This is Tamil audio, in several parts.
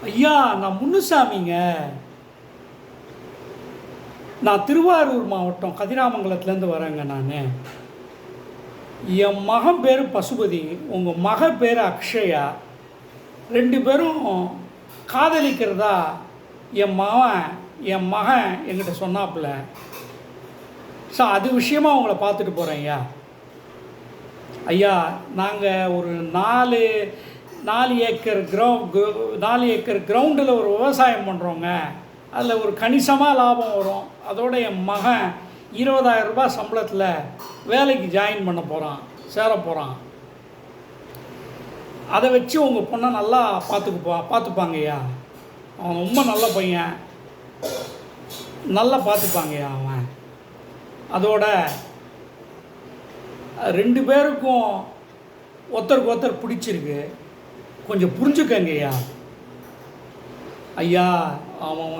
ஐயா, நான் முன்னுசாமிங்க. நான் திருவாரூர் மாவட்டம் கதிராமங்கலத்துலேருந்து வரேங்க. நான் என் மகன் பேர் பசுபதி, உங்கள் மக பேர் அக்ஷயா. 2 பேரும் காதலிக்கிறதா என் மகன் என்கிட்ட சொன்னாப்புல. ஸோ அது விஷயமாக உங்களை பார்த்துட்டு போகிறேன் ஐயா. ஐயா, நாங்கள் ஒரு 4 ஏக்கர் கிரவுண்டில் ஒரு விவசாயம் பண்ணுறோங்க. அதில் ஒரு கணிசமாக லாபம் வரும். அதோடு என் மகன் 20,000 ரூபாய் சம்பளத்தில் வேலைக்கு ஜாயின் பண்ண போகிறான், சேர போகிறான். அதை வச்சு உங்கள் பொண்ணை நல்லா பார்த்துப்பாங்க ஐயா. அவன் ரொம்ப நல்ல பையன், நல்லா பார்த்துப்பாங்கய்யா அவன். அதோட 2 பேருக்கும் ஒருத்தருக்கு ஒருத்தர் பிடிச்சிருக்கு, கொஞ்சம் புரிஞ்சுக்கங்கய்யா. ஐயா, அவன்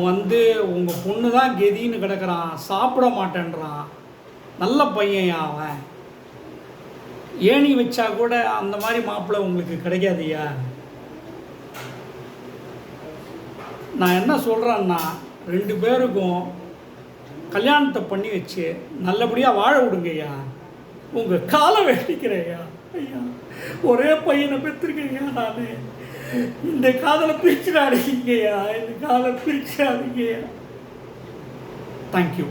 வந்து உங்கள் பொண்ணு தான் கெதின்னு கிடக்கிறான், சாப்பிட மாட்டேன்றான். நல்ல பையன்யா அவன். ஏணி வச்சா கூட அந்த மாதிரி மாப்பிள்ளை உங்களுக்கு கிடைக்காதுய்யா. நான் என்ன சொல்கிறேன்னா, 2 பேருக்கும் கல்யாணத்தை பண்ணி வச்சு நல்லபடியாக வாழ விடுங்கய்யா. உங்கள் காலை வேண்டிக்கிறேயா ஐயா. ஒரே பையனை பெற்றிருக்கேங்க. நான் இந்த காதலை பிரிச்சிடாதீங்கய்யா, இந்த காதலை பிரிச்சிடாதீங்கய்யா. தேங்க்யூ.